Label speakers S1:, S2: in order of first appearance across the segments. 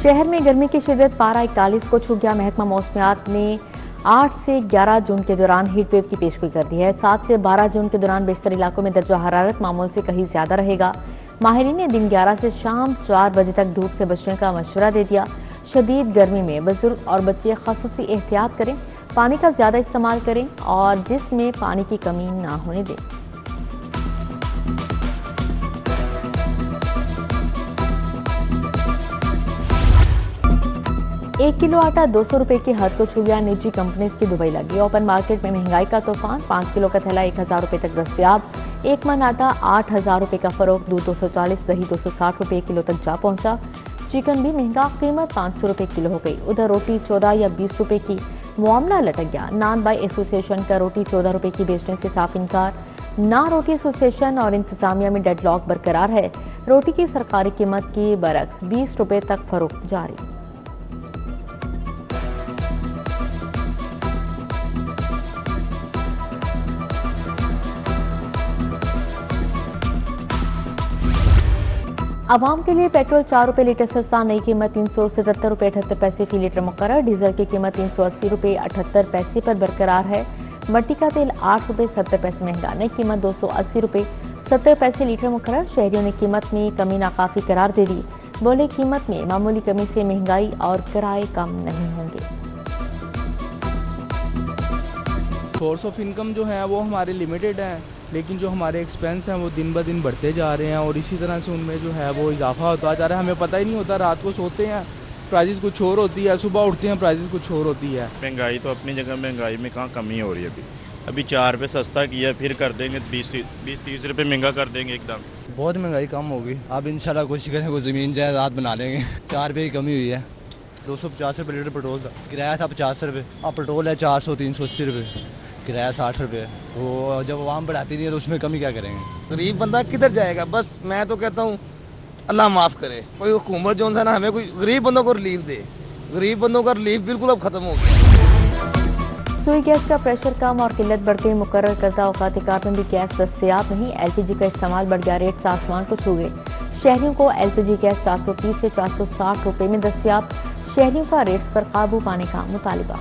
S1: शहर में गर्मी की शिद्दत पारा 41 को छू गया। महकमा मौसमियात ने 8 से 11 जून के दौरान हीट वेव की पेशगोई कर दी है। 7 से 12 जून के दौरान बेशतर इलाकों में दर्जा हरारत मामूल से कहीं ज्यादा रहेगा। माहिरीन ने दिन 11 से शाम 4 बजे तक धूप से बचने का मशवरा दे दिया। शदीद गर्मी में बुजुर्ग और बच्चे खासूसी एहतियात करें, पानी का ज्यादा इस्तेमाल करें और जिस्म में पानी की कमी ना होने दें। 1 किलो आटा 200 रुपए की हद को छू गया। निजी कंपनीज की दुबई लगी। ओपन मार्केट में महंगाई का तूफान। 5 किलो का थैला 1000 रुपए तक दस्तयाब। 1 मन आटा 8000 रुपए का फरोख्त। दूध 240, दही 260 रुपए किलो तक जा पहुंचा। चिकन भी महंगा, कीमत 500 रुपए किलो हो गई। उधर रोटी 14 या 20 रुपए की मामला लटक गया। नान बाई एसोसिएशन का रोटी 14 रुपए की बेचने से साफ इनकार। ना रोटी एसोसिएशन और इंतजामिया में डेडलॉक बरकरार है। रोटी की सरकारी कीमत की बरक्स 20 रुपए तक फरोख्त जारी। आवाम के लिए पेट्रोल 4 रुपए लीटर सस्ता। नई कीमत 377 रुपए 78 पैसे फी लीटर मुकर्रर। डीजल की कीमत 380 रुपए 78 पैसे पर बरकरार है। मट्टी का तेल 8 रुपए 70 पैसे महंगा। नई कीमत 280 रुपए 70 पैसे लीटर मुकर्रर। शहरियों ने कीमत में कमी नाकाफी करार दे दी। बोले कीमत में मामूली कमी से महंगाई और किराए कम नहीं होंगे।
S2: सोर्स ऑफ इनकम जो है वो हमारे लिमिटेड है, लेकिन जो हमारे एक्सपेंस हैं वो दिन ब दिन बढ़ते जा रहे हैं और इसी तरह से उनमें जो है वो इजाफा होता जा रहा है। हमें पता ही नहीं होता, रात को सोते हैं प्राइसेस कुछ और होती है, सुबह उठते हैं प्राइसेस कुछ और होती है।
S3: महंगाई तो अपनी जगह, महंगाई में कहाँ कमी हो रही है। अभी 4 रुपये सस्ता किया, फिर कर देंगे 20-30 रुपये महंगा कर देंगे एकदम।
S4: बहुत महंगाई कम होगी। अब इंशाल्लाह कोशिश करेंगे वो ज़मीन जायदाद बना लेंगे। 4 रुपये की कमी हुई है। 250 रुपये लीटर पेट्रोल था, किराया था 50 रुपये। अब पेट्रोल है 400-380 रुपये, किराया 60 रुपये। वो जब आवाम बढ़ाती नहीं है तो उसमें कमी क्या करेंगे।
S5: गरीब बंदा किधर जाएगा। बस मैं तो कहता हूँ अल्लाह माफ़ करे, कोई हुकूमत जो है ना हमें कोई गरीब बंदों को रिलीफ दे। गरीब बंदों का रिलीफ बिल्कुल अब ख़त्म हो गया।
S1: सुई गैस का प्रेशर कम और किल्लत बढ़ते मुकर्रर करदा औकात कार में भी गैस दस्तयाब नहीं। LPG का इस्तेमाल बढ़ गया। रेट आसमान को छू गए। शहरियों को LPG गैस 430 से 460 रुपये में दस्तयाब। शहरियों का रेट्स पर काबू पाने का मुतालिबा।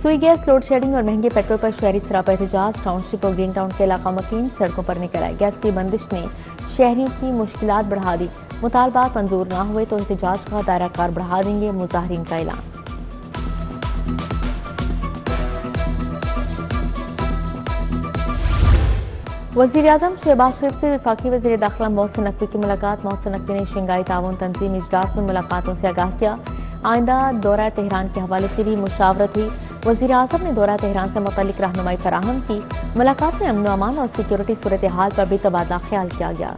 S1: सुई गैस, लोड शेडिंग और महंगे पेट्रोल पर शहरी सरापा एहतजाज। टाउनशिप और ग्रीन टाउन के इलाका मकीन सड़कों पर निकल आए। गैस की बंदिश ने शहरियों की मुश्किलात बढ़ा दी। मुतालबात मंजूर ना हुए तो एहतजाज का दायरा कार बढ़ा देंगे, मुजाहिरीन का ऐलान। वज़ीर-ए-आज़म शहबाज शरीफ से वफाकी वज़ीर दाखिला मोहसिन नकवी की मुलाकात। मोहसिन नकवी ने शंघाई ताउन तंजीम इजलास में मुलाकातों से आगाह किया। आइंदा दौरा तेहरान के हवाले से भी मुशावरत हुई। वज़ीर-ए-आज़म ने दौरा तेहरान से मुतल्लिक रहनुमाई फराहम की। मुलाकात में अमन व अमान और सिक्योरिटी सूरत हाल पर भी तबादला ख्याल किया गया।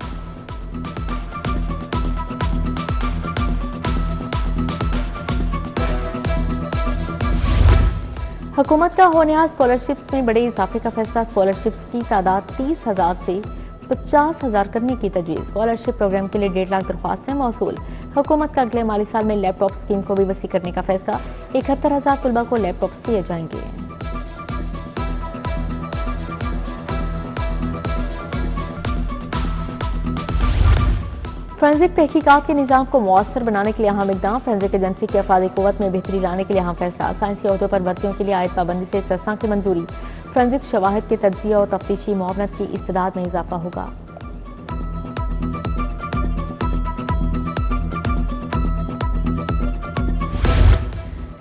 S1: हुकूमत का होनहार स्कॉलरशिप्स में बड़े इजाफे का फैसला। स्कॉलरशिप्स की तादाद 30,000 से 50,000 करने की तजवीज़। स्कॉलरशिप प्रोग्राम के लिए 1.5 लाख दरख्वास्तें मौसूल। हुकूमत का अगले माली साल में लैपटॉप स्कीम को भी वसी करने का फैसला। 71,000 तलबा को लैपटॉप दिए जाएंगे। फोरेंसिक तहकीकात के निज़ाम को मौसर बनाने के लिए अहम इक़दाम। फोरेंसिक एजेंसी की अफरादी क़ुव्वत में बेहतरी लाने के लिए अहम फैसला। साइंसी अहदों पर भर्तियों के लिए आयद पाबंदी से इस्तिस्ना की मंजूरी। फोरेंसिक शवाहिद के तज्ज़िया और तफ्तीशी मुआवनत की इस्तिदाद में इजाफा होगा।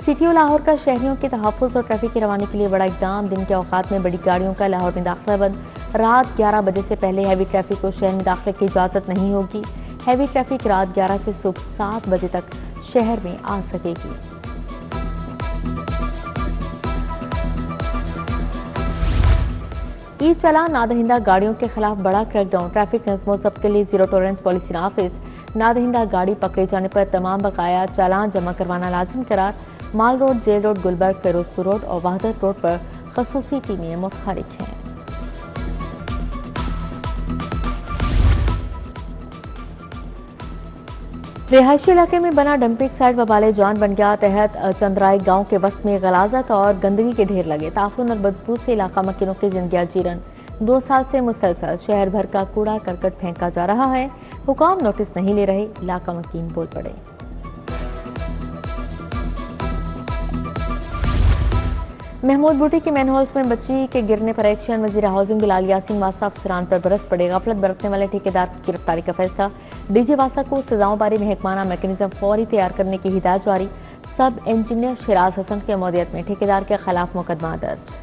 S1: CTO लाहौर का शहरियों के तहफ़्फ़ुज़ और ट्रैफिक की रवानी के लिए बड़ा इक़दाम। दिन के औकात में बड़ी गाड़ियों का लाहौर में दाखिला बंद। रात 11 बजे से पहले हैवी ट्रैफिक को शहर में दाखिले की इजाज़त नहीं होगी। हैवी ट्रैफिक रात 11 से सुबह 7 बजे तक शहर में आ सकेगी। ई चालान नादहिंदा गाड़ियों के खिलाफ बड़ा क्रैकडाउन। ट्रैफिक नज़्म व ज़ब्त के लिए जीरो टॉलरेंस पॉलिसी नाफिज। नादहिंदा गाड़ी पकड़े जाने पर तमाम बकाया चालान जमा करवाना लाजिम करार। Mall Road, Jail Road, Gulberg, Firozpur Road और वहदत रोड पर खसूसी टीमें मुतहरिक हैं। रिहायशी इलाके में बना डंपिंग साइट वबाले जान बन गया। तहत चंद्राई गांव के वस्त में गलाजत और गंदगी के ढेर लगे। ताफून और बदबू से इलाका मकीनों की जिंदगी जीरन। 2 साल से मुसलसल शहर भर का कूड़ा करकट फेंका जा रहा है, हुकाम नोटिस नहीं ले रहे, इलाका मकीन बोल पड़े। महमूद बूटी की मैनहोल्स में बच्ची के गिरने पर एक्शन, वजीर हाउसिंग बिलाल यासीन वासा अफसरान पर बरस पड़े। गफलत बरतने वाले ठेकेदार की गिरफ्तारी का फैसला, डीजी वासा को सजाओं बारे महकमाना मैकेनिज्म फौरी तैयार करने की हिदायत जारी। सब इंजीनियर शिराज हसन की मौदियत में ठेकेदार के खिलाफ मुकदमा दर्ज।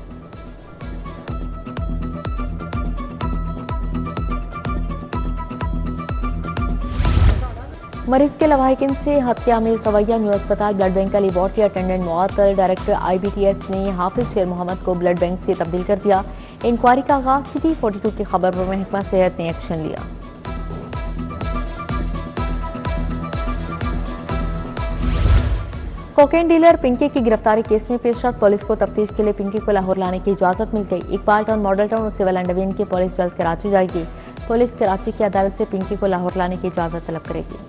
S1: मरीज के लवाहिकिन से हत्यामेज रवैया, न्यू अस्पताल ब्लड बैंक का लेबॉर्ट्री अटेंडेंट मुअत्तल, डायरेक्टर IBTS ने हाफिज शेर मोहम्मद को ब्लड बैंक से तब्दील कर दिया। इंक्वायरी का आगाज, सिटी 42 की खबर पर महकमा सेहत ने एक्शन लिया। कोकेन डीलर पिंकी की गिरफ्तारी केस में पेशरफ, पुलिस को तफ्तीश के लिए पिंकी को लाहौर लाने की इजाजत मिल गई। इकबाल टाउन, मॉडल टाउन और सिविल एंड डिवीजन की पुलिस जल्द कराची जाएगी। पुलिस कराची की अदालत से पिंकी को लाहौर लाने की इजाजत तलब करेगी।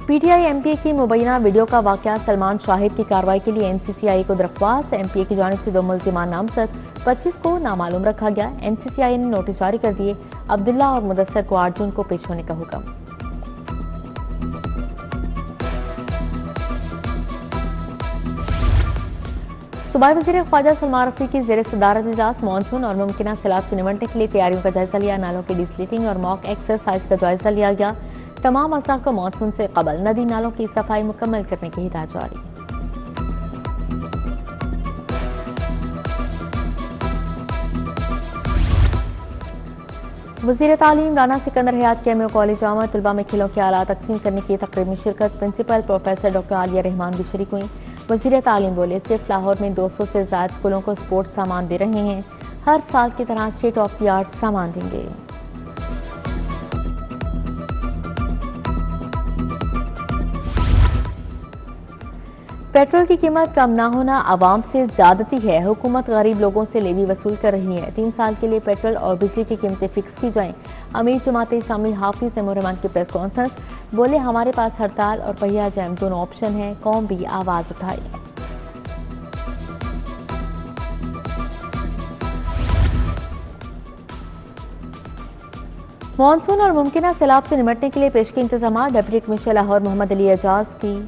S1: PTI MPA की मुबैना वीडियो का वाकया, सलमान शाहिद की कार्रवाई के लिए NCCI को दरख्वास्त। MPA की जानिब से 2 मुल्जिमान नामजद, 25 को नामालूम रखा गया। NCCI ने नोटिस जारी कर दिए। अब्दुल्ला और मुदस्सर को 8 जून को पेश होने का हुक्म। सूबाई वज़ीर ख्वाजा सलमान रफी की ज़ेर सदारत इजलास, मानसून और मुमकिन सैलाब से निपटने के लिए तैयारियों का जायजा लिया। नालों की डिसलिटिंग और मॉक एक्सरसाइज का जायजा लिया गया। तमाम अज़ला को मानसून से कबल नदी नालों की सफाई मुकम्मल करने की हिदायत जारी। वज़ीर तालीम राना सिकंदर हयात के MA कॉलेज जामा तलबा में खिलों के आला तकसीम करने की तकरीब में शिरकत, principal professor doctor Aliya Rahman भी शरीक हुई। वज़ीर तालीम बोले, सिर्फ लाहौर में 200 से ज़्यादा स्कूलों को स्पोर्ट्स सामान दे रहे हैं, हर साल की तरह स्टेट ऑफ द आर्ट सामान देंगे। पेट्रोल की कीमत कम ना होना आवाम से ज्यादती है, हुकूमत गरीब लोगों से लेवी वसूल कर रही है। 3 साल के लिए पेट्रोल और बिजली की कीमतें फिक्स की जाएं। अमीर जमात इस्लामी हाफिज रहमान की प्रेस कॉन्फ्रेंस, बोले हमारे पास हड़ताल और पहिया जैम दोनों ऑप्शन है, कौम भी आवाज उठाई। मानसून और मुमकिन सैलाब से निपटने के लिए पेशगी इंतजाम, डिप्टी कमिश्नर लाहौर मोहम्मद अली एजाज की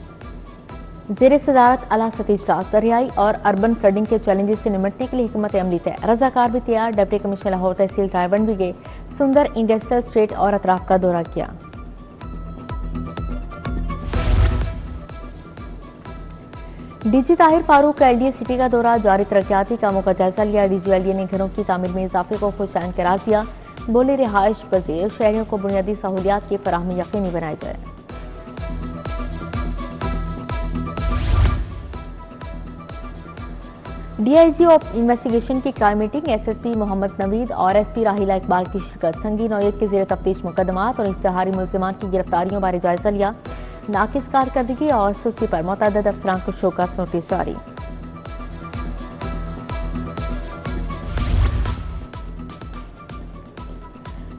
S1: ज़ेर सदारत आला सतही इजलास, दरियाई और अर्बन फ्लडिंग के चैलेंजेस से निपटने के लिए हिकमत अमली तय, रजाकार भी तैयार। डिप्टी कमिश्नर लाहौर तहसील रायबंद भी गए, सुंदर इंडस्ट्रियल स्टेट और अतराफ का दौरा किया। डीजी ताहिर फारूक का LDA सिटी का दौरा, जारी तरक्याती कामों का जायजा लिया। DG LDA ने घरों की तामीर में इजाफे को खुशआइन करार दिया। बोले रिहाइश पजीर शहरियों को बुनियादी सहूलियात की फराहमी यकीनी बनाई जाए। DIG ऑफ इन्वेस्टिगेशन की crime meeting, SSP Mohammad Naveed और SP राहिला इकबाल की शिरकत, संगीन नौयत के ज़ेर तफ्तीश मुकदमात और इश्तिहारी मुल्जिमान की गिरफ्तारियों बारे जायजा लिया। नाकिस कारकर्दगी और सुस्ती पर मुतअद्दिद अफसरान को शोकस नोटिस जारी।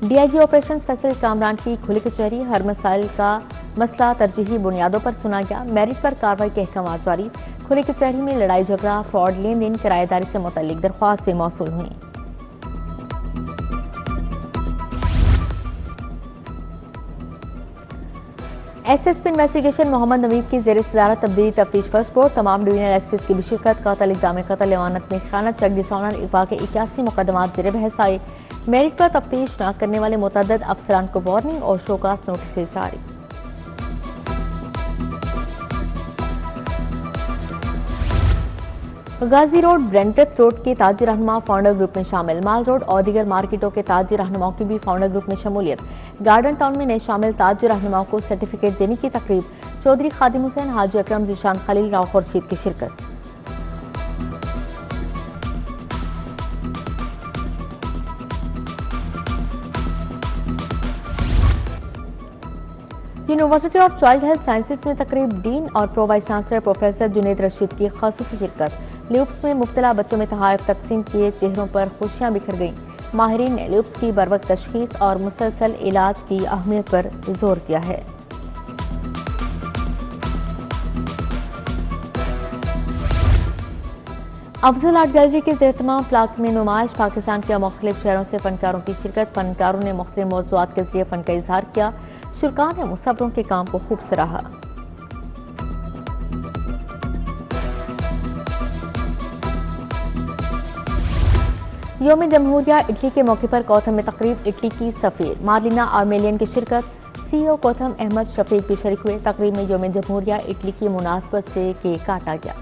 S1: DIG ऑपरेशंस फैसल कामरान की खुली कचहरी, हर मसाइल का मसला तरजीही बुनियादों पर सुना गया। मेरिट पर कार्रवाई के अहकाम जारी। खुली कचहरी में लड़ाई झगड़ा, फ्रॉड, लेन देन, किराएदारी से मुतल्लिक दरख्वास्त से मौसूल हुई। SSP इन्वेस्टिगेशन मोहम्मद नवीद की ज़ेर सदारत तब्दीली तफ्तीश फर्स्ट बोर्ड, तमाम डिवीजनल SPs की भी शिरकत। कातिल इक़दाम कत्ल, एवानत में खयानत, चेक डिसऑनर, अगवा के 81 मुकदमात ज़ेर बहस आए। मेरिट पर तफ्तीश न करने वाले मुतअद्दिद अफसरान को वार्निंग और शोकास नोटिस जारी। गाजी रोड, ब्रेंटथ रोड के ताजी रहनुमा फाउंडर ग्रुप में शामिल। माल रोड और दीगर मार्केटों के ताजी रहनुमाओं की भी फाउंडर ग्रुप में शमूलियत। गार्डन टाउन में नए शामिल ताजी रहनुमाओं को सर्टिफिकेट देने की तकरीब, चौधरी खादिम हुसैन, हाजी अकरम, जीशान खलील, राव खुर्शीद की शिरकत। University of child health sciences में तकरीब, डीन और pro vice chancellor professor Junaid Rashid की खासूसी शिरकत। ल्यूप्स में मुब्तला बच्चों में तहाइफ तकसीम किए, चेहरों पर खुशियां बिखर गईं। माहिरीन ने ल्यूप्स की बरवक्त तशखीस और मुसलसल इलाज की अहमियत पर जोर दिया है। अफजल आर्ट गैलरी के ज़ेर-ए-तमाम प्लाट में नुमाइश, पाकिस्तान के मुख्तलिफ शहरों से फनकारों की शिरकत। फनकारों ने मुख्तलिफ मौज़ूआत के जरिए फन का इजहार किया। शुरका ने मुसव्विरों के काम को खूब सराहा। यौम जमहूरिया इटली के मौके पर कोथम में तकरीब। इटली की सफीर मार्लिना आर्मेलियन की शिरकत। CEO कोथम अहमद शफीक भी शरीक हुए। तकरीब में यौम जमहूरिया इटली की मुनासबत से केक काटा गया।